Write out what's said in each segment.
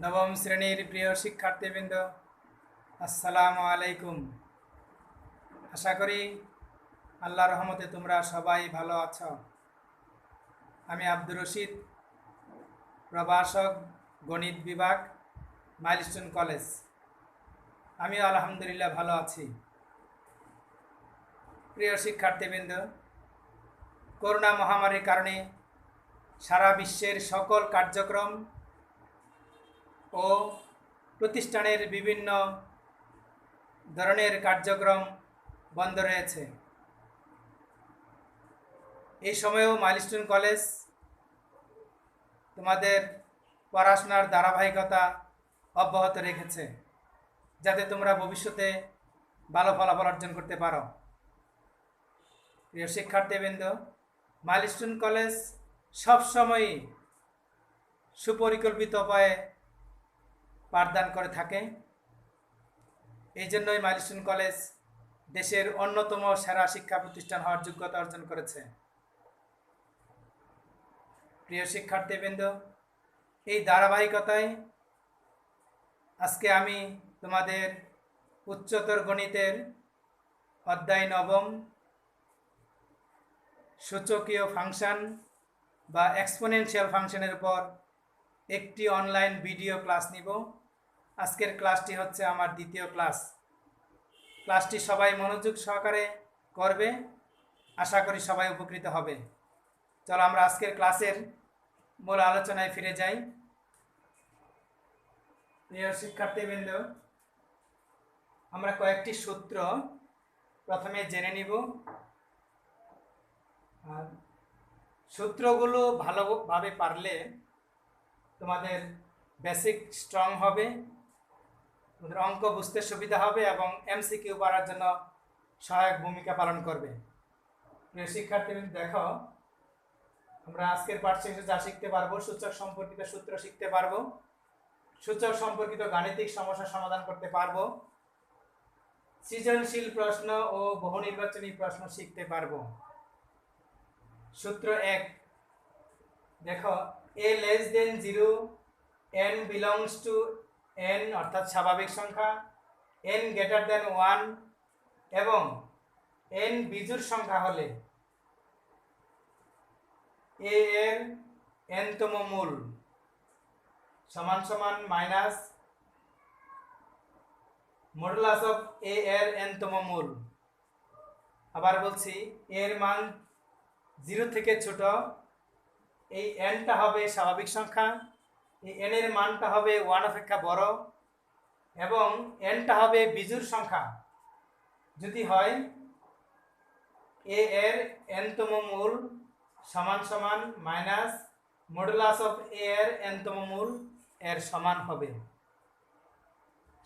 নবম শ্রেণীর প্রিয় শিক্ষার্থীবৃন্দ, আসসালামু আলাইকুম। আশা করি আল্লাহর রহমতে তোমরা সবাই ভালো আছো। আমি আব্দুর রশিদ, প্রভাষক, গণিত বিভাগ, মাইলস্টোন কলেজ। আমিও আলহামদুলিল্লাহ ভালো আছি। প্রিয় শিক্ষার্থীবৃন্দ, করোনা মহামারীর কারণে সারা বিশ্বের সকল কার্যক্রম ও প্রতিষ্ঠানের বিভিন্ন ধরনের কার্যক্রম বন্ধ রয়েছে। এই সময়েও মাইলস্টোন কলেজ তোমাদের পড়াশোনার ধারাবাহিকতা অব্যাহত রেখেছে, যাতে তোমরা ভবিষ্যতে ভালো ফলাফল অর্জন করতে পারো। প্রিয় শিক্ষার্থীবৃন্দ, মাইলস্টোন কলেজ সবসময়ই সুপরিকল্পিত উপায়ে পাঠদান করে থাকে। এই জন্যই মাইলস্টোন কলেজ দেশের অন্যতম সেরা শিক্ষা প্রতিষ্ঠান হওয়ার যোগ্যতা অর্জন করেছে। প্রিয় শিক্ষার্থীবৃন্দ, এই ধারাবাহিকতায় আজকে আমি তোমাদের উচ্চতর গণিতের অধ্যায় নবম সূচকীয় ফাংশন বা এক্সপোনেনশিয়াল ফাংশনের উপর একটি অনলাইন ভিডিও ক্লাস নিব। আজকের ক্লাসটি হচ্ছে আমার দ্বিতীয় ক্লাস। ক্লাসটি সবাই মনোযোগ সহকারে করবে, আশা করি সবাই উপকৃত হবে। চলো আমরা আজকের ক্লাসের মূল আলোচনায় ফিরে যাই। প্রিয় শিক্ষার্থীবৃন্দ, আমরা কয়েকটি সূত্র প্রথমে জেনে নিব। আর সূত্রগুলো ভালোভাবে পারলে তোমাদের বেসিক স্ট্রং হবে, তোমাদের অঙ্ক বুঝতে সুবিধা হবে এবং এমসিকিউ পারার জন্য সহায়ক ভূমিকা পালন করবে। প্রিয় শিক্ষার্থীবৃন্দ, দেখো আমরা আজকের পাঠ শেষে যা শিখতে পারবো, সূচক সম্পর্কিত সূত্র শিখতে পারবো, সূচক সম্পর্কিত গাণিতিক সমস্যার সমাধান করতে পারবো, সৃজনশীল প্রশ্ন ও বহু নির্বাচনী প্রশ্ন শিখতে পারবো। সূত্র 1, দেখো a less than 0, n belongs to n অর্থাৎ স্বাভাবিক সংখ্যা, n greater than 1 এবং n বিজোড় সংখ্যা হলে a এর n তম মূল সমান সমান মাইনাস মডুলাস অফ a এর n তম মূল। আবার বলছি, এর মান 0 থেকে ছোট, এই nটা হবে স্বাভাবিক সংখ্যা, এই n এর মানটা হবে 1 অপেক্ষা বড় এবং nটা হবে বিজোড় সংখ্যা যদি হয় a এর n তম মূল সমান সমান মাইনাস মডুলাস অফ a এর n তম মূল এর সমান হবে।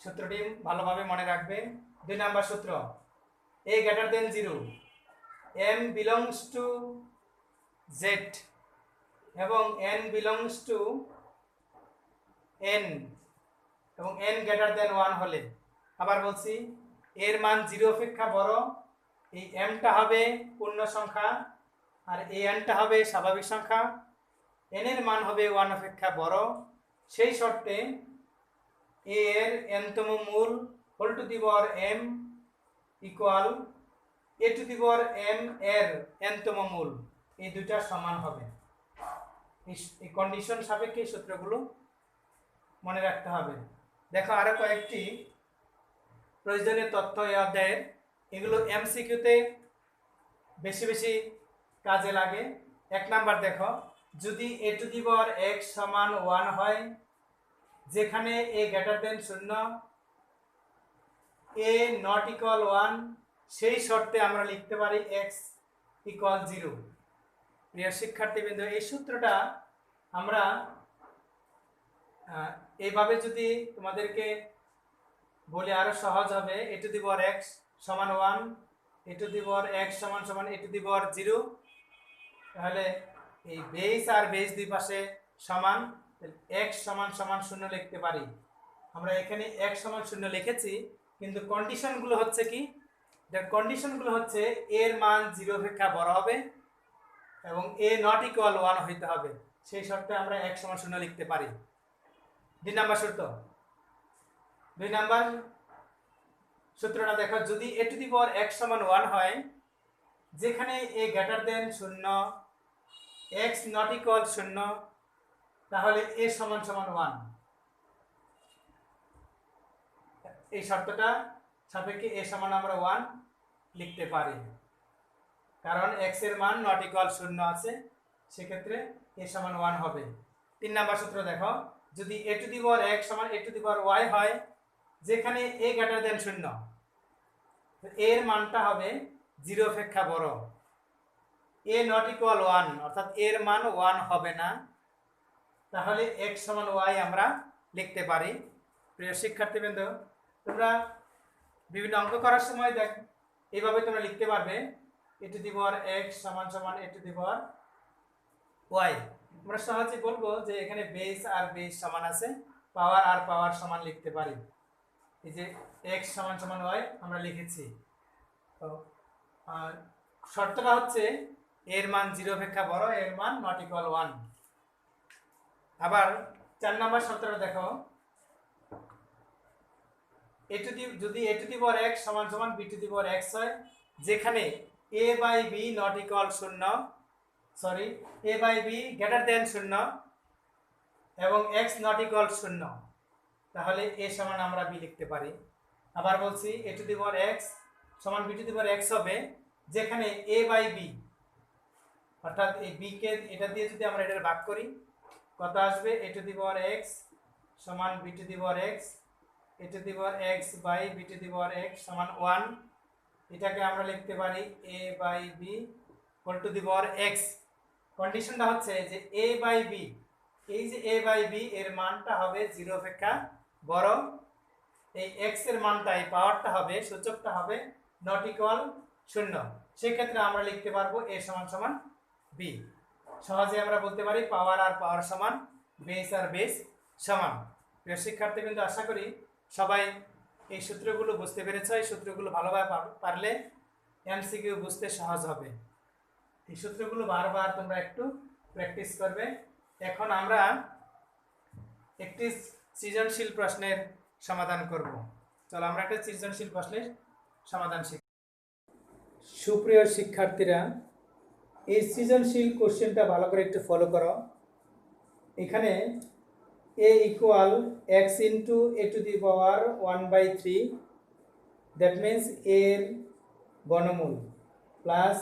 সূত্রটি ভালোভাবে মনে রাখবে। 2 নম্বর সূত্র, a greater than 0, m belongs to z এবং n belongs to n এবং n greater than 1 হলে, আবার বলছি, এর মান 0 অপেক্ষা বড়, এই mটা হবে পূর্ণ সংখ্যা আর এই nটা হবে স্বাভাবিক সংখ্যা, n এর মান হবে 1 অপেক্ষা বড়, সেই শর্তে a এর n তম মূল whole to the power m equal a to the power m এর n তম মূল, এই দুইটা সমান হবে। এই কন্ডিশন সাপেক্ষে সূত্রগুলো মনে রাখতে হবে। দেখো আরো কয়েকটি প্রয়োজনীয় তথ্য এই অধ্যায়ের, এগুলো এমসিকিউতে বেশি বেশি কাজে লাগে। 1 নাম্বার, দেখো যদি a to the power x সমান 1 হয়, যেখানে a greater than 0, a not equal 1, সেই শর্তে আমরা লিখতে পারি x ইকুয়াল 0। প্রিয় শিক্ষার্থীবৃন্দ, এই সূত্রটা আমরা এইভাবে যদি তোমাদেরকে বলি আরো সহজ হবে, a to the power x সমান 1, a to the power x সমান সমান a টু দি পাওয়ার 0, তাহলে এই বেস আর বেস দুই পাশে সমান, x সমান সমান 0 লিখতে পারি। আমরা এখানে x সমান 0 লিখেছি, কিন্তু কন্ডিশনগুলো হচ্ছে কি, কন্ডিশনগুলো হচ্ছে এর মান 0 অপেক্ষা বড় হবে এবং a নট ইকুয়াল 1 হইতে হবে, সেই শর্তে আমরা x সমান 0 লিখতে পারি। 2 নাম্বার সূত্র 2 নাম্বার সূত্রটা দেখো, যদি a to the power x সমান 1 হয়, যেখানে a greater than 0, x not equal 0, তাহলে a সমান সমান 1। এই শর্তটা সাপেক্ষে a সমান আমরা 1 লিখতে পারি, কারণ x এর মান নট ইকুয়াল 0 আছে, সেক্ষেত্রে a সমান 1 হবে। 3 নাম্বার সূত্র দেখো, যদি a to the power x সমান a to the power y হয়, যেখানে a গ্রেটার দেন 0, এর মানটা হবে 0 অপেক্ষা বড়। a নট ইকুয়াল 1 অর্থাৎ এর মান 1 হবে না, তাহলে x সমান y আমরা লিখতে পারি। প্রিয় শিক্ষার্থীবৃন্দ, তোমরা বিভিন্ন অঙ্ক করার সময় দেখ এইভাবে তোমরা লিখতে পারবে a to the power x সমান সমান a to the power y। আমরা সহজে বলবো যে এখানে বেস আর বেস সমান আছে, পাওয়ার আর পাওয়ার সমান লিখতে পারি। এই যে x সমান সমান y আমরা লিখেছি। তো আর শর্তটা হচ্ছে এর মান 0 অপেক্ষা বড়, এর মান নট ইকুয়াল 1। আবার 4 নাম্বার শর্তটা দেখো, যদি a to the power x সমান সমান b to the power x হয়, যেখানে a by b not equal 0, sorry a by b greater than 0 এবং x নট ইকুয়াল 0, তাহলে a সমান আমরা b লিখতে পারি। আবার বলছি, a to the power x সমান b to the power x হবে, যেখানে a বাই b, অর্থাৎ এই b কে এটা দিয়ে যদি আমরা এটা ভাগ করি, কত আসবে? a to the power x সমান b to the power x, a to the power x by b to the power x সমান 1। এটাকে আমরা লিখতে পারি a by b whole to the power x। কন্ডিশনটা হচ্ছে যে a বাই b, এই যে a বাই b এর মানটা হবে 0 অপেক্ষা বড়, এই x এর মানটা, এই পাওয়ারটা হবে, সূচকটা হবে নট ইকুয়াল 0। সেক্ষেত্রে আমরা লিখতে পারবো a সমান সমান b। সহজে আমরা বলতে পারি পাওয়ার আর পাওয়ার সমান, বেস আর বেস সমান। প্রিয় শিক্ষার্থী, কিন্তু আশা করি সবাই এই সূত্রগুলো বুঝতে পেরেছ। এই সূত্রগুলো ভালোভাবে পারলে এমসিকিউ বুঝতে সহজ হবে। এই সূত্রগুলো বারবার তোমরা একটু প্র্যাকটিস করবে। এখন আমরা একটি সৃজনশীল প্রশ্নের সমাধান করব। চলো আমরা একটা সৃজনশীল প্রশ্নের সমাধান শিখি। সুপ্রিয় শিক্ষার্থীরা, এই সৃজনশীল কোশ্চেনটা ভালো করে একটু ফলো করো। এখানে a equal x into a to the power 1/3, that means এর বর্গমূল, plus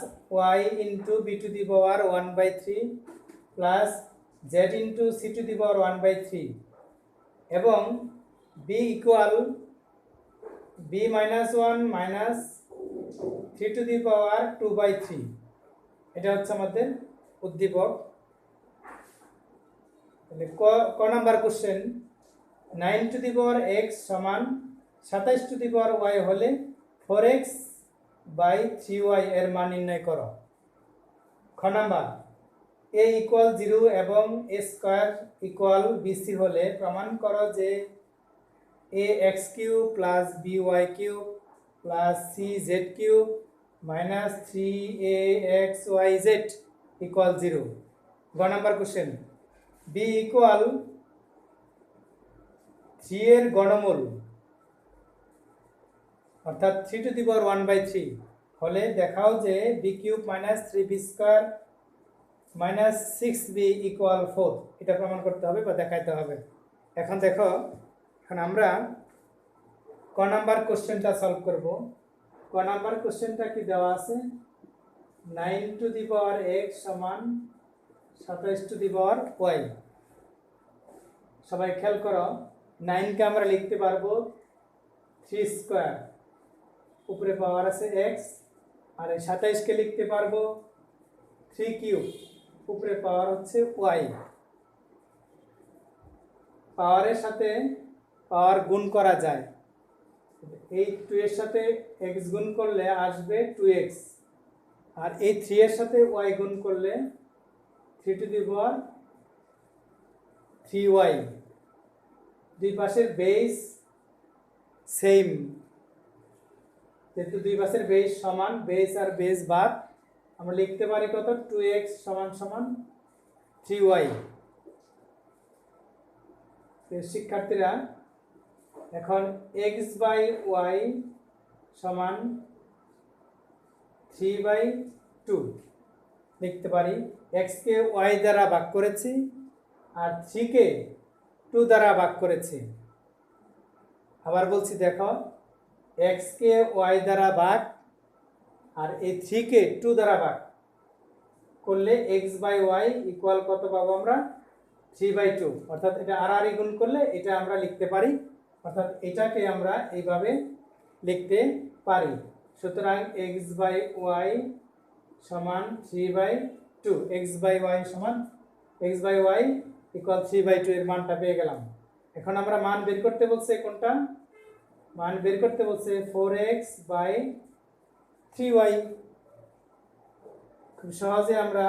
y into b to the power 1/3 plus z into c to the power 1/3, এবং b equal b minus 1 minus 3 to the power 2/3। এটা হচ্ছে আমাদের উদ্দীপক। ক number question, 9 to the power x সমান 27 to the power y হলে 4x by 3y এর মান নির্ণয় করো। খ নাম্বার, a ইকুয়াল 0 এবং a স্কোয়ার ইকুয়াল bc হলে প্রমাণ করো যে ax cube plus by cube plus cz cube minus 3axyz equal 0। গ নাম্বার কোশ্চেন, b ইকুয়াল 3 এর গণমূল, অর্থাৎ 3 টু দি পাওয়ার 1/3 হলে দেখাও যে b cube minus 3b square minus 6b equal 4। এটা প্রমাণ করতে হবে বা দেখাইতে হবে। এখন দেখো, এখন আমরা ক নাম্বার কোশ্চেনটা সলভ করব। ক নাম্বার কোশ্চেনটা কি দেওয়া আছে, 9 টু দি পাওয়ার x সমান 27 টু দি পাওয়ার y। সবাই খেয়াল করো, 9 কে আমরা লিখতে পারবো 3 স্কোয়ার, উপরে পাওয়ার আছে x, আর এই 27 কে লিখতে পারবো 3 কিউব, উপরে পাওয়ার হচ্ছে y। পাওয়ারের সাথে পাওয়ার গুণ করা যায়, এই 2 এর সাথে x গুণ করলে আসবে 2x, আর এই 3 এর সাথে y গুণ করলে 3 টু দি পাওয়ার 3y। দুই পাশের বেস সেম, যেহেতু দুই পাশের বেস সমান, বেস আর বেস বাদ, আমরা লিখতে পারি কত, 2x সমান সমান 3y। শিক্ষার্থীরা এখন x/y সমান 3/2 লিখতে পারি। x কে y দ্বারা ভাগ করেছি আর 3 কে 2 দ্বারা ভাগ করেছি। আবার বলছি দেখো, x কে y দ্বারা ভাগ আর এই 3 কে 2 দ্বারা ভাগ করলে x/y ইকুয়াল কত পাবো আমরা? 3/2। অর্থাৎ এটা আর গুণ করলে এটা আমরা লিখতে পারি, অর্থাৎ এটাকে আমরা এইভাবে লিখতে পারি। সুতরাং x/y সমান 3/2, x/y সমান x/y ইকুয়াল 3/2 এর মানটা পেয়ে গেলাম। এখন আমরা মান বের করতে বলছে কোনটা? মান বের করতে বলছে 4x/3y। খুব সহজে আমরা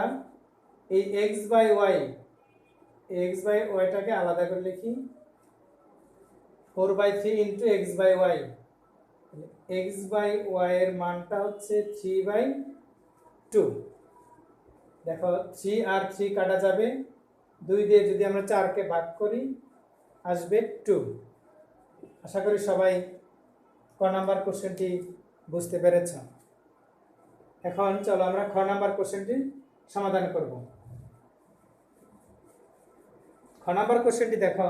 এই x/y টাকে আলাদা করে লিখি, 4/3 ইন্টু x/y। x/y এর মানটা হচ্ছে 3/2। দেখো 3 আর 3 কাটা যাবে, 2 দিয়ে যদি আমরা 4 কে ভাগ করি আসবে 2। আশা করি সবাই ক নাম্বার কোশ্চেনটি বুঝতে পেরেছ। এখন চলো আমরা খ নাম্বার কোশ্চেনটি সমাধান করব। খ নাম্বার কোশ্চেনটি দেখো,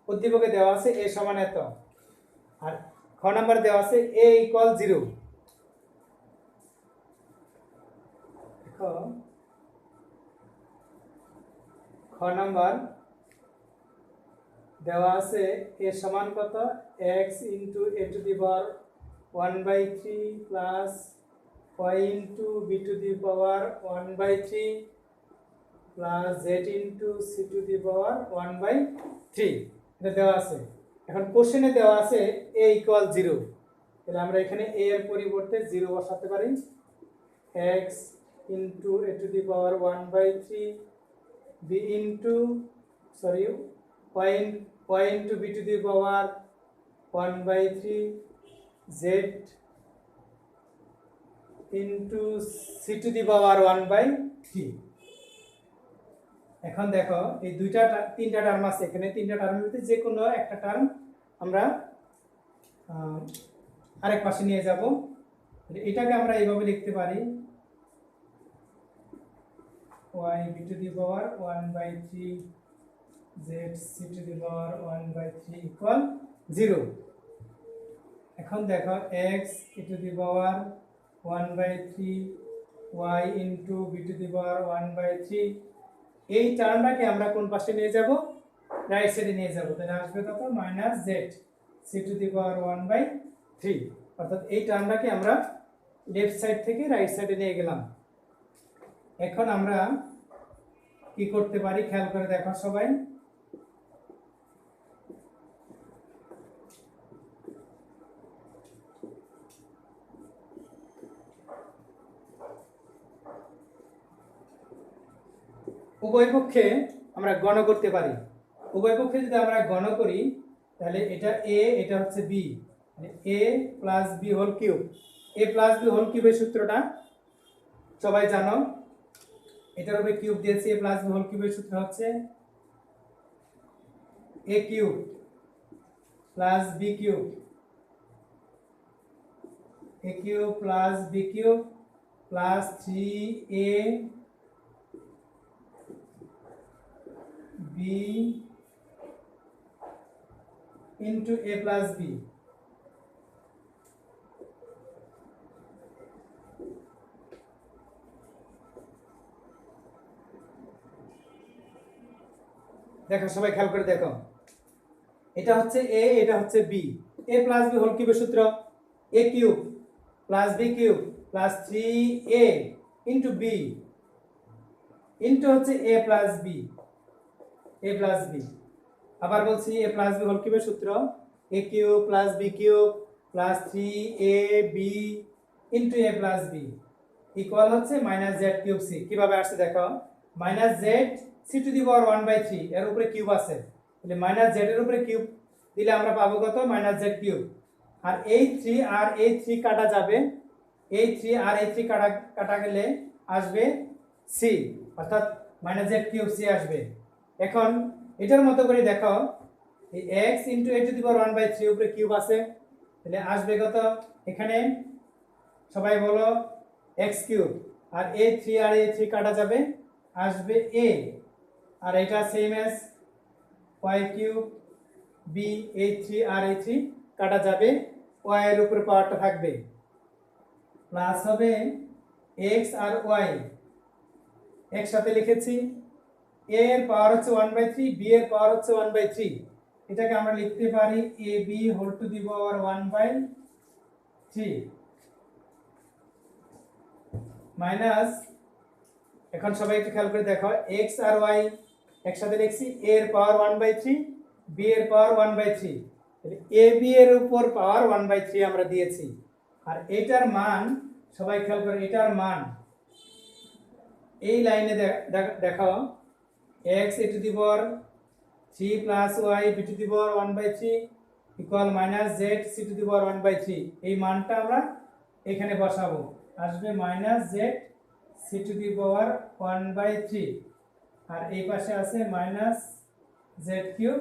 উদ্দীপকে দেওয়া আছে a সমান এত, আর খ নাম্বার দেওয়া আছে a ইকুয়াল 0। দেখো খ নাম্বার দেওয়া আছে a সমান কত? x into a to the power 1/3 plus y into b to the power 1/3 plus z into c to the power 1/3 এটা দেওয়া আছে। এখন কোশ্চেনে দেওয়া আছে a ইকুয়াল 0, তাহলে আমরা এখানে a এর পরিবর্তে 0 বসাতে পারি। x into a to the power 1/3 b into y into b to the power 1/3 z into c to the power 1/3। এখন দেখো এই তিনটা টার্ম আছে, এখানে তিনটা টার্মের মধ্যে যে কোনো একটা টার্ম আমরা আরেক পাশে নিয়ে যাব। এটাকে আমরা এইভাবে লিখতে পারি, y b to the power 1/3 z c to the power 1/3 equal 0। এখন দেখো x e to the power 1/3 y into b to the power 1/3, এই টার্মটাকে আমরা কোন পাশে নিয়ে যাব? রাইট সাইডে নিয়ে যাব। তাহলে আসবে কত? Minus z c to the power 1/3। অর্থাৎ এই টার্মটাকে আমরা লেফট সাইড থেকে রাইট সাইডে নিয়ে গেলাম। এখন আমরা কি করতে পারি খেয়াল করে দেখো সবাই। উভয় পক্ষে আমরা গণ করতে পারি। উভয় পক্ষে যদি আমরা গণ করি তাহলে এটা a, এটা হচ্ছে b, মানে a plus b whole cube. a plus b whole কিউবের সূত্রটা সবাই জানো, এটার উপরে কিউব দিয়েছি। a প্লাস b হোল কিউবের সূত্র হচ্ছে a cube plus b cube, a cube plus b cube plus 3a b into a plus b। দেখো সবাই খেয়াল করে দেখো, এটা হচ্ছে a, এটা হচ্ছে b। a plus b whole কিউবের সূত্র a cube plus b cube plus 3a into b into হচ্ছে a plus b, a plus b। আবার বলছি a প্লাস b হোল কিউবের সূত্র a cube plus b cube plus 3ab into a plus b equal হচ্ছে minus z cube c। কিভাবে আসছে দেখো, minus z c to the power 1/3, এর উপরে কিউব আছে, তাহলে মাইনাস z এর উপরে কিউব দিলে আমরা পাবো কত? Minus z cube. আর এই 3 আর এই 3 কাটা যাবে, এই 3 আর এই 3 কাটা গেলে আসবে c, অর্থাৎ মাইনাস z কিউব c আসবে। এখন এটার মতো করে দেখো, এই x into a to the power 1/3 উপরে কিউব আছে, তাহলে আসবে কত এখানে সবাই বলো x কিউব, আর a3 আর a3 কাটা যাবে, আসবে a, আর এটা same as y cube b, a3 আর a3 কাটা যাবে, y এর উপরে পাওয়ারটা থাকবে, প্লাস হবে x আর y একসাথে লিখেছি, a এর পাওয়ার হচ্ছে 1/3, b এর পাওয়ার হচ্ছে 1/3, এটাকে আমরা লিখতে পারি ab whole to the power 1/3 minus, এখন সবাই একটু খেয়াল করে দেখো x আর y একসাথে লিখছি, a এর পাওয়ার 1/3, b এর পাওয়ার 1/3, তাহলে ab এর উপর পাওয়ার 1/3 আমরা দিয়েছি, আর এটার মান সবাই খেয়াল করে, এটার মান এই লাইনে দেখাও x a to the power 3 plus y b to the power 1/3 equal minus z c to the power 1/3, এই মানটা আমরা এখানে বসাবো, আসবে minus z c to the power 1/3, আর এই পাশে আছে মাইনাস z কিউব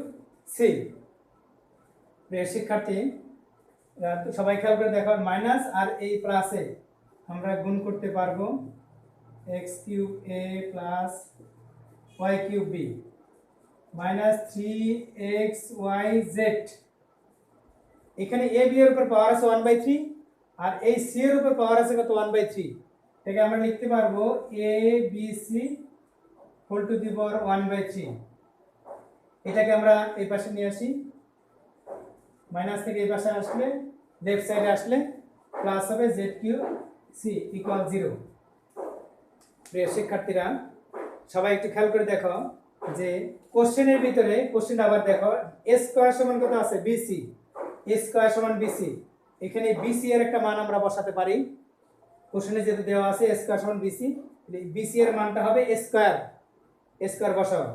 c। প্রিয় শিক্ষার্থী সবাই খেয়াল করে দেখো, মাইনাস আর এই প্লাসে আমরা গুণ করতে পারবো, x cube a plus y cube b minus 3xyz, এখানে a b এর উপর পাওয়ার আছে 1/3, আর এই c এর উপর পাওয়ার আছে কত 1/3, এটাকে আমরা লিখতে পারবো a b c whole to the power 1/3, এটাকে আমরা এই পাশে নিয়ে আসি, মাইনাস থেকে এই পাশে আসলে লেফট সাইডে আসলে প্লাস হবে z কিউব c ইকুয়াল 0। প্রিয় শিক্ষার্থীরা সবাই একটু খেয়াল করে দেখো যে কোশ্চেনের ভিতরে কোশ্চেন আবার দেখো a স্কয়ার সমান কত আছে bc, a স্কয়ার সমান bc, এখানে bc এর একটা মান আমরা বসাতে পারি, কোশ্চেনে যেটা দেওয়া আছে a স্কয়ার সমান bc, bc এর মানটা হবে a স্কয়ার বসাও।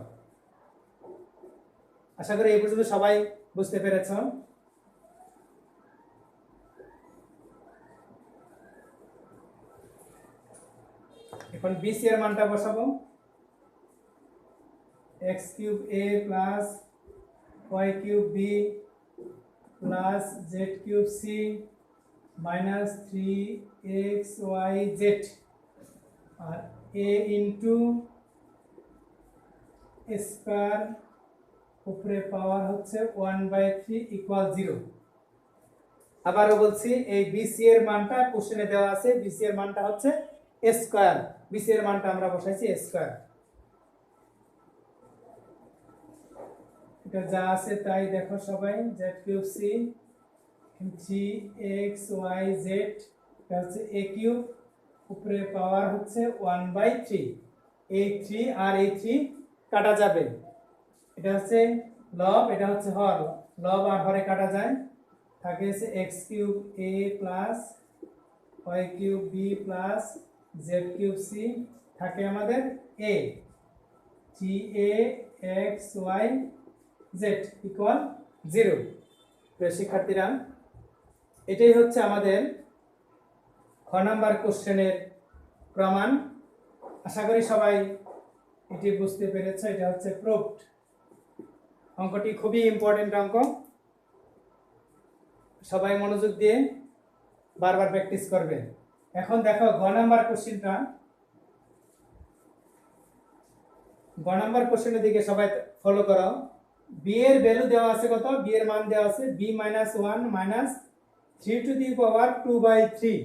আশা করি এই পর্যন্ত সবাই বুঝতে পেরেছো। এখন bc এর মানটা বসাবো, x cube a plus y cube b plus z cube c minus 3xyz, আর a ইন্টু স্কয়ার উপরে পাওয়ার হচ্ছে 1/3 ইকুয়াল 0। আবারও বলছি এই bc এর মানটা কোশ্চেনে দেওয়া আছে, bc এর মানটা হচ্ছে a স্কয়ার, bc এর মানটা আমরা বসাইছি a স্কয়ার, এটা যা আছে তাই দেখো সবাই, z কিউব c 3xyz, এটা হচ্ছে a কিউব উপরে পাওয়ার হচ্ছে 1/3, এই 3 আর এই 3 কাটা যাবে, এটা হচ্ছে লব, এটা হচ্ছে হর, লব আর হরে কাটা যায়, থাকে হচ্ছে x cube a plus y cube b plus z cube c, থাকে আমাদের a 3axyz ইকুয়াল 0। প্রিয় শিক্ষার্থীরা এটাই হচ্ছে আমাদের খ নাম্বার কোশ্চেনের প্রমাণ। আশা করি সবাই এটি বুঝতে পেরেছে, এটা হচ্ছে প্রুফড। অঙ্কটি খুবই ইম্পর্টেন্ট অঙ্ক, সবাই মনোযোগ দিয়ে বারবার প্র্যাকটিস করবে। এখন দেখো গ নাম্বার কোশ্চেনটা, গ নাম্বার কোশ্চেনের দিকে সবাই ফলো করো। বি এর ভ্যালু দেওয়া আছে কত, বি এর মান দেওয়া আছে b - 1 - 3 টু দি পাওয়ার 2/3।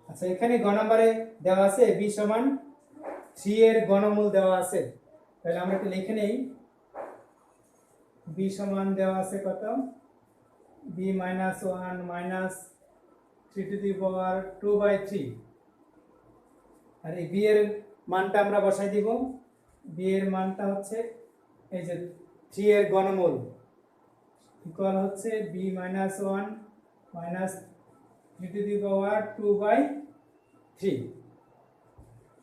আচ্ছা এখানে গ নাম্বারে দেওয়া আছে b সমান 3 এর ঘনমূল দেওয়া আছে, তাহলে আমরা একটু লিখে নেই, b সমান দেওয়া আছে কত, b - 1 - 3 টু দি পাওয়ার 2/3, আর এই b এর মানটা আমরা বসাই দিব, b এর মানটা হচ্ছে এই যে 3 এর ঘনমূল ইকুয়াল হচ্ছে b - 1 - 3 টু দি পাওয়ার 2/3।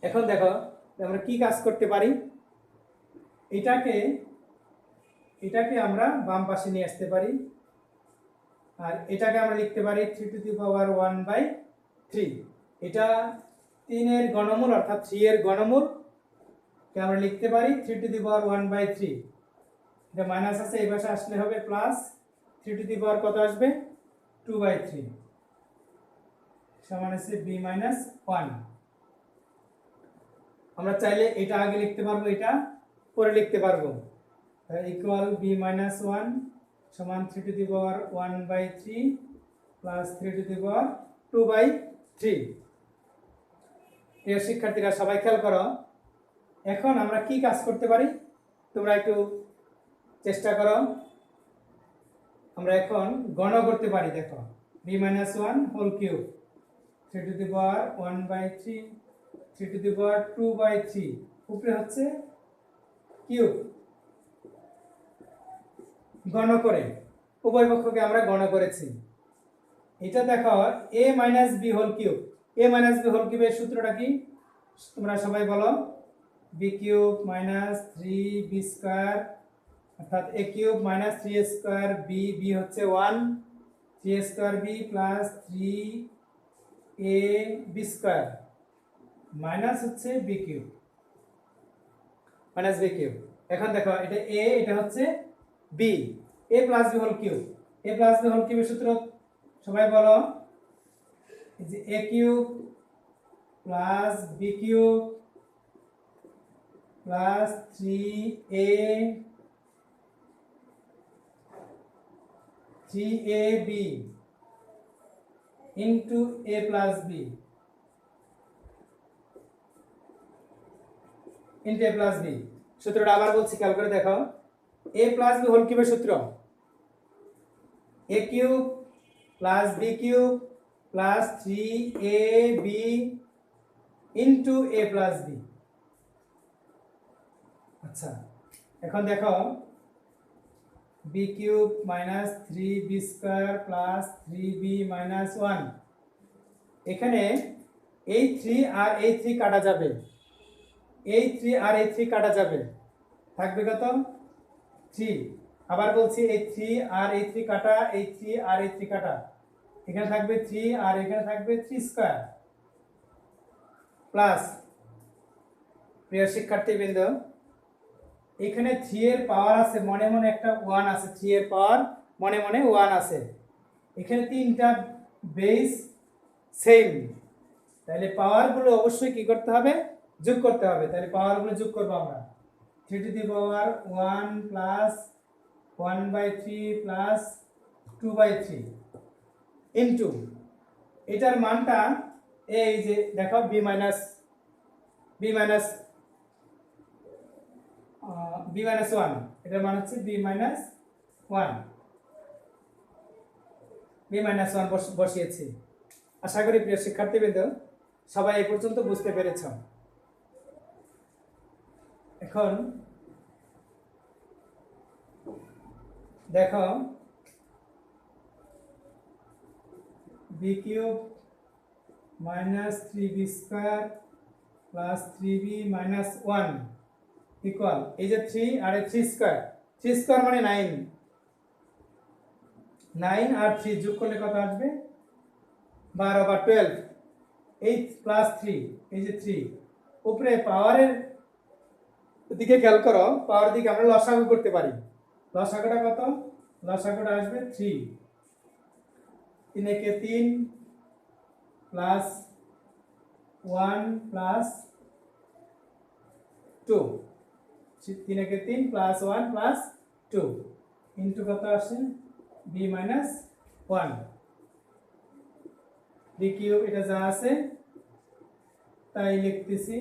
এখন দেখো আমরা কি কাজ করতে পারি, এটাকে আমরা বাম পাশে নিয়ে আসতে পারি, আর এটাকে আমরা লিখতে পারি 3 টু দি পাওয়ার 1/3, এটা 3 এর ঘনমূল অর্থাৎ 3 এর ঘনমূল কে আমরা লিখতে পারি 3 টু দি পাওয়ার 1/3, এটা মাইনাস আছে, এই পাশে আসলে হবে প্লাস 3 টু দি পাওয়ার কত আসবে 2/3 সমান আছে b মাইনাস 1। আমরা চাইলে এটা আগে লিখতে পারবো, এটা পরে লিখতে পারবো। ইকুয়াল b মাইনাস 1 সমান 3 to the power 1/3 plus 3 to the power 2/3। প্রিয় শিক্ষার্থীরা সবাই খেয়াল করো, এখন আমরা কি কাজ করতে পারি তোমরা একটু চেষ্টা করো। আমরা এখন গণ করতে পারি। দেখো b minus 1 whole cube 3 to the power 1/3 3 to the power 2/3 উপরে হচ্ছে কিউব। গণ করে উভয় পক্ষকে আমরা গণ করেছি। এটা দেখো a minus b whole cube, a minus b whole কিউবের সূত্রটা কি তোমরা সবাই বলো। b cube minus 3b square অর্থাৎ a cube minus 3a square b, b হচ্ছে 1, 3a square b plus 3ab square minus হচ্ছে b cube minus b cube. এখন দেখো এটা a, এটা হচ্ছে b, a plus b whole cube, a plus b whole কিউবের সূত্র সবাই বলো। এই যে a cube plus b cube plus 3ab into a plus b into a plus b। সূত্রটা আবার বলছি, খেয়াল করে দেখো। a প্লাস b হোল কিউবের সূত্র a cube plus b cube plus 3ab into a plus b। আচ্ছা এখন দেখো b cube minus 3b square plus 3b minus 1, এখানে এই 3 আর এই 3 কাটা যাবে, এই 3 আর এই 3 কাটা যাবে, থাকবে কত 3। আবার বলছি এই 3 আর এই 3 কাটা, এই 3 আর এই 3 কাটা, এখানে থাকবে 3 আর এখানে থাকবে 3 স্কয়ার প্লাস। প্রিয় শিক্ষার্থীবৃন্দ এখানে 3 এর পাওয়ার আছে মনে মনে একটা 1 আছে, 3 এর পাওয়ার মনে মনে 1 আছে, এখানে তিনটা বেস সেম, তাহলে পাওয়ারগুলো অবশ্যই কি করতে হবে যোগ করতে হবে। তাহলে পাওয়ারগুলো যোগ করব আমরা 3 to the power 1 plus 1/3 plus 2/3 into এটার মানটা এই যে দেখো b মাইনাস 1, এটার মান হচ্ছে b মাইনাস 1 বসিয়েছি। আশা করি প্রিয় শিক্ষার্থীবৃন্দ সবাই এই পর্যন্ত বুঝতে পেরেছ। এখন দেখো b cube minus 3b square plus 3b minus 1 equal এই যে 3 আর 3 স্কয়ার, 3 স্কয়ার মানে 9, 9 আর 3 যোগ করলে কত আসবে 12 বা 12। এই প্লাস 3, এই যে 3 উপরে পাওয়ারের দিকে খেয়াল করো, পাওয়ার দিকে আমরা লসাগু করতে পারি। লসাগুটা কত, লসাগুটা আসবে 3, 3 একে 3 প্লাস 1 প্লাস 2, 3 একে 3 প্লাস 1 প্লাস 2 ইন্টু কত আসে b মাইনাস 1 b কিউব, এটা যা আছে তাই লিখতেছি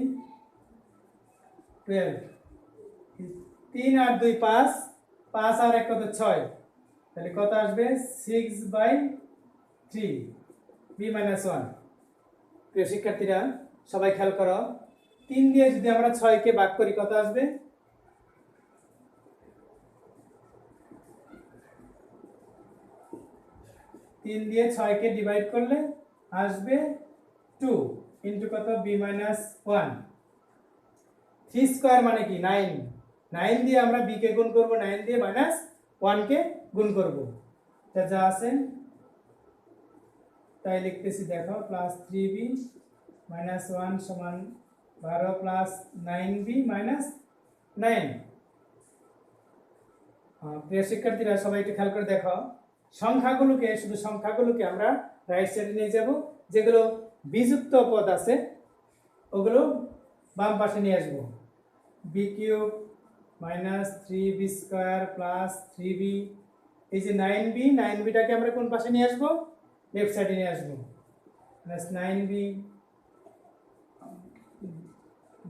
12, 3 আর 2 5, 5 আর 1 কত 6, তাহলে কত আসবে 6/3 b মাইনাস 1। প্রিয় শিক্ষার্থীরা সবাই খেয়াল করো, 3 দিয়ে যদি আমরা 6 কে ভাগ করি কত আসবে 3 দিয়ে 6 কে ডিভাইড করলে আসবে 2 ইনটু কত b মাইনাস 1। 3 স্কয়ার মানে কি 9, 9 দিয়ে আমরা b কে গুণ করব, 9 দিয়ে মাইনাস 1 কে গুণ করব, এটা যা আছে তাই লিখতেছি। দেখো প্লাস 3b মাইনাস 1 সমান 12 প্লাস 9b মাইনাস 9। প্রিয় শিক্ষার্থীরা সবাই একটু খেয়াল করে দেখো, সংখ্যাগুলোকে শুধু সংখ্যাগুলোকে আমরা রাইট সাইডে নিয়ে যাব, যেগুলো বিযুক্ত পদ আছে ওগুলো বাম পাশে নিয়ে আসবো। B cube minus 3b square plus 3b, এই যে 9bটাকে আমরা কোন পাশে নিয়ে আসবো? লেফট সাইডে নিয়ে আসবো। প্লাস 9b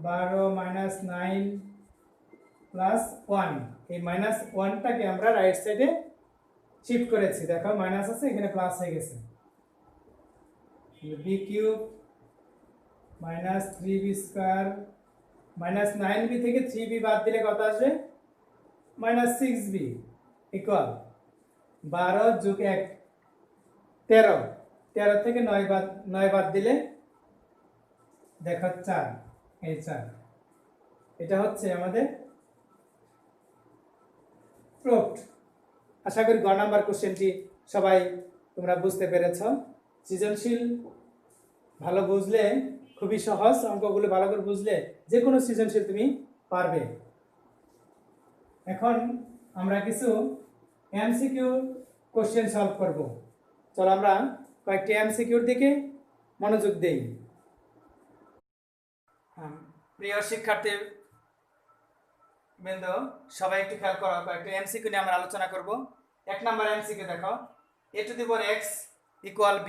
12 মাইনাস 9 প্লাস 1, এই মাইনাস 1টাকে আমরা রাইট সাইডে শিফট করেছি। দেখো মাইনাস আছে, এখানে প্লাস হয়ে গেছে। B cube minus 3b square minus 9b থেকে 3b বাদ দিলে কত আসবে? মাইনাস 6b ইকুয়াল 12 যোগ 1 13, 13 থেকে 9 বাদ দিলে দেখো 4, এই 4। এটা হচ্ছে আমাদের প্রুফড। আশা করি গ নাম্বার কোশ্চেনটি সবাই তোমরা বুঝতে পেরেছ। সৃজনশীল ভালো বুঝলে, খুবই সহজ, অঙ্কগুলো ভালো করে বুঝলে যে কোনো সৃজনশীল তুমি পারবে। এখন আমরা কিছু এমসিকিউ কোশ্চেন সলভ করব। চলো আমরা কয়েকটি এমসিকিউর দিকে মনোযোগ দেই। প্রিয় শিক্ষার্থী বৃন্দ, সবাই একটু খেয়াল করো, কয়েকটি এমসিকিউ নিয়ে আমরা আলোচনা করব। 1 নম্বর এমসিকিউ দেখো, a to the power x equal b,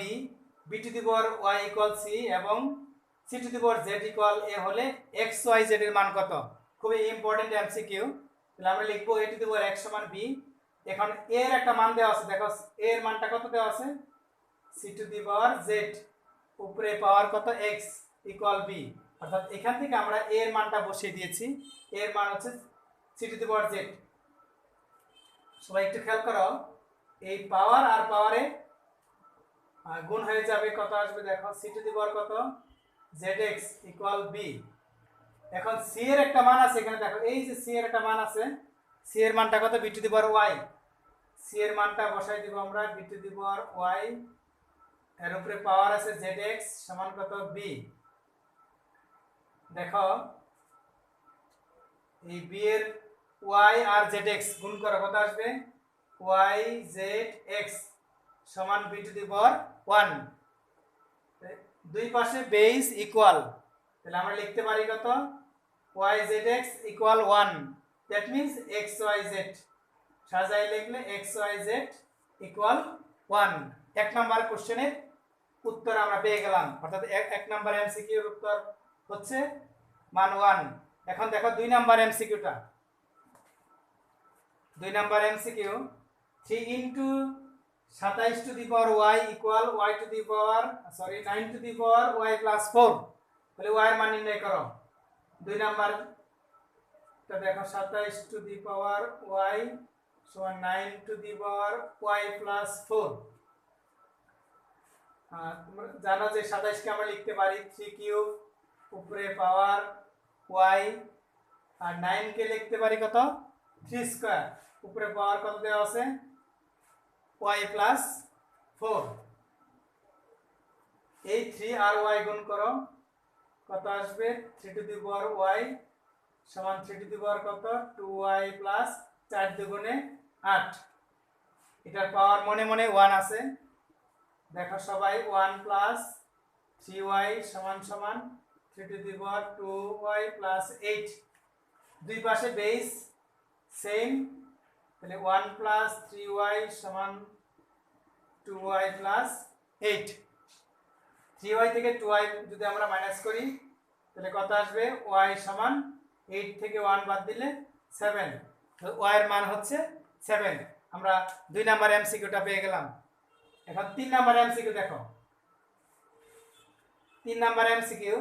b to the power y equal c এবং c to the power z equal a হলে x y z এর মান কত? খুবই ইম্পর্টেন্ট এমসিকিউ। তাহলে আমরা লিখব a to the power x সমান b। এখন a এর একটা মান দেওয়া আছে, দেখো a এর মানটা কত দেওয়া আছে? c to the power z, উপরে পাওয়ার কত? x equal b। অর্থাৎ এখান থেকে আমরা a এর মানটা বসিয়ে দিয়েছি। a এর মান হচ্ছে c to the power z। সবাই একটু খেয়াল করো, এই পাওয়ার আর পাওয়ারে গুণ হয়ে যাবে, কত আসবে দেখো? c টু দি পাওয়ার কত? zx equal b। এখন c এর একটা মান আছে এখানে, দেখো এই যে c এর একটা মান আছে, c এর মানটা কত? b to the power y। c এর মানটা বসাই দিব আমরা b to the power y, এর উপরে পাওয়ার আছে zx সমান কত? b। দেখো এই b এর y আর zx গুণ করো, কত আসবে? y zx সমান b টু দি পাওয়ার 1। দুই পাশে বেস ইকুয়াল, তাহলে আমরা লিখতে পারি কত? y zx equal 1। That means x y z সাজাই লিখলে x y z equal 1। 1 number কোশ্চেনের উত্তর আমরা পেয়ে গেলাম। অর্থাৎ 1 নাম্বার এমসিকিউর উত্তর হচ্ছে মান 1। এখন দেখো 2 নাম্বার এমসিকিউটা। 2 number MCQ, 3 into 27 to the power y equal y to the power 9 to the power y plus 4। তাহলে y এর মান নির্ণয় করো। 2 নাম্বারটা দেখো, 27 টু দি পাওয়ার y সমান 9 to the power y plus 4। তোমরা জানো যে 27 কে আমরা লিখতে পারি 3 কিউব, উপরে পাওয়ার y, আর 9 কে লিখতে পারি কত? 3 স্কয়ার, উপরে পাওয়ার কত দেওয়া আছে? y plus 4। এই 3 আর y গুণ করো, কত আসবে? 3 টু দি পাওয়ার y সমান 3 টু দি পাওয়ার কত? 2y প্লাস 4 দুগুণে 8। এটার পাওয়ার মনে মনে 1 আছে। দেখো সবাই 1 প্লাস 3y সমান সমান 3 to the power 2y plus 8। দুই পাশে বেস সেম, তাহলে 1 প্লাস 3y সমান 2y প্লাস 8। 3y থেকে 2y যদি আমরা মাইনাস করি তাহলে কত আসবে? y সমান 8 থেকে 1 বাদ দিলে 7। তো y এর মান হচ্ছে 7। আমরা 2 নাম্বার এমসিকিউটা পেয়ে গেলাম। এখন 3 নাম্বার এমসিকিউ দেখো। 3 নাম্বার এমসিকিউ,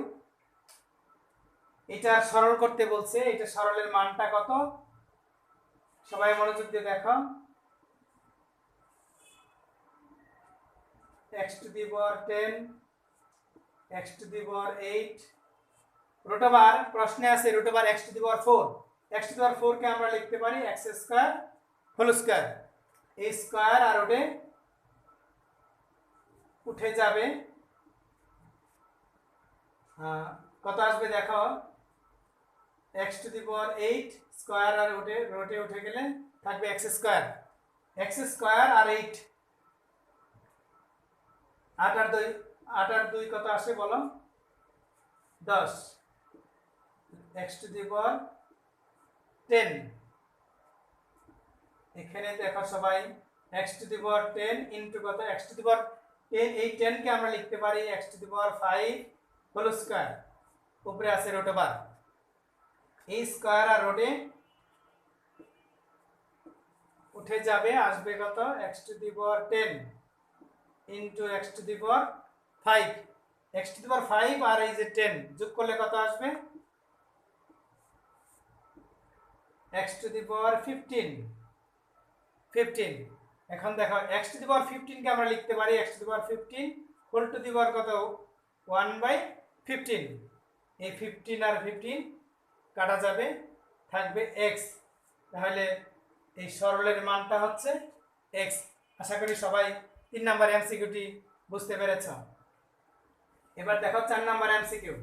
এটা সরল করতে বলছে। এটা সরলের মানটা কত? সবাই মনোযোগ দিয়ে দেখো। x to the power 10, x to the power 8, root over, প্রশ্নে আছে root over x to the power 4। x to the power 4 কে আমরা লিখতে পারি x স্কয়ার হোল স্কয়ার। এই স্কয়ার আর ওটে উঠে যাবে, কত আসবে দেখো? x to the power 8 square আর রোটে উঠে গেলে থাকবে এক্স স্কোয়ার আর 8 8 আর 2 কত আসে বলো 10 x টু দি পাওয়ার 10 এখানে দেখো সবাই x to the power 10 into কত x টু দি পাওয়ার 10 এই 10 কে আমরা লিখতে পারি x to the power 5 whole square উপরে আছে রুট ওভার এই স্কয়ার আর রুটে উঠে যাবে আসবে কত x to the power 10 into x to the power 5 x to the power 5 আর এই যে 10 যোগ করলে কত আসবে x টু দি পাওয়ার 15 এখন দেখো x টু দি পাওয়ার 15 কে আমরা লিখতে পারি x to the power 15 whole to the power কত 1/15 এই 15 আর 15 কাটা যাবে থাকবে x তাহলে এই সরলের মানটা হচ্ছে x আশা করি সবাই 3 নাম্বার এমসিকিউটি বুঝতে পেরেছো এবার দেখো 4 নাম্বার এমসিকিউ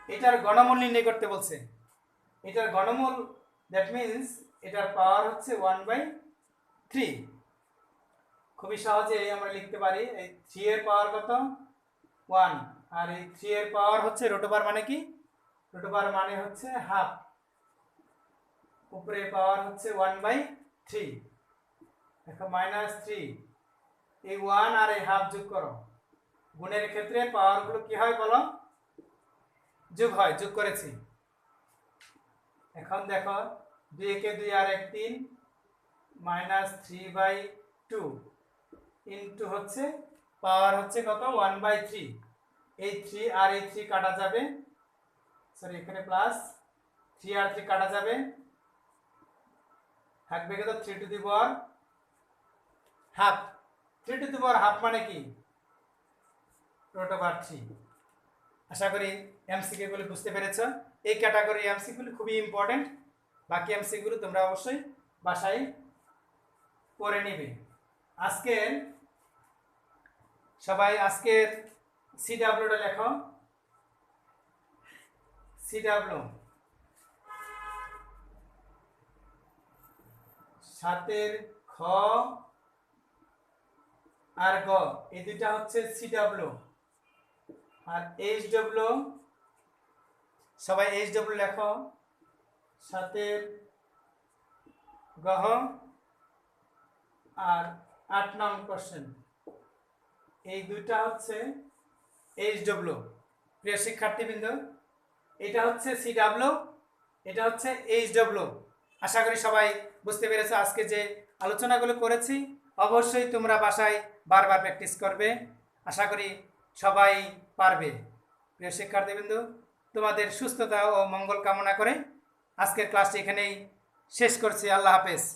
এটার ঘনমূল নির্ণয় করতে বলছে এটার ঘনমূল দ্যাট মিন্স এটার পাওয়ার হচ্ছে 1/3 খুবই সহজে আমরা লিখতে পারি এই 3 এর পাওয়ার কত 1 আর এই 3 এর পাওয়ার হচ্ছে রুট ওভার মানে কি রুট ওভার মানে হচ্ছে হাফ উপরে পাওয়ার হচ্ছে 1/3 দেখো -3 এই 1 আর এই হাফ যোগ করো গুণের ক্ষেত্রে পাওয়ারগুলো কি হয় বলো যোগ হয় যোগ করেছি এখন দেখো 2 কে 2 আর 1 3 -3/2 ইনটু হচ্ছে পাওয়ার হচ্ছে কত 1/3 এই 3 আর এই 3 কাটা যাবে সরি এখানে প্লাস 3 আর 3 কাটা যাবে থাকবে কত 3 to the power half 3 to the power half মানে কি রুট ওভার 3 আশা করি এমসিকিউ গুলো বুঝতে পেরেছো এই ক্যাটাগরি এমসিকিউ গুলো খুবই ইম্পর্টেন্ট বাকি এমসিকিউ গুলো তোমরা অবশ্যই বাসায় করে নেবে আজকের সবাই আজকের সিডব্লিউটা লেখো সিডব্লিউ সাতের খ আর গ এই দুইটা হচ্ছে সিডব্লিউ আর এইচডব্লিউ সবাই এইচডব্লিউ লেখো সাতের গহ আর 8 নং কোশ্চেন এই দুইটা হচ্ছে এইচডব্লিউ প্রিয় শিক্ষার্থীবৃন্দ এটা হচ্ছে সিডব্লিউ এটা হচ্ছে এইচডব্লিউ আশা করি সবাই বুঝতে পেরেছো আজকে যে আলোচনাগুলো করেছি অবশ্যই তোমরা বাসায় বারবার প্র্যাকটিস করবে আশা করি সবাই পারবে প্রিয় শিক্ষার্থীবৃন্দ তোমাদের সুস্থতা ও মঙ্গল কামনা করে আজকের ক্লাসটি এখানেই শেষ করছি আল্লাহ হাফেজ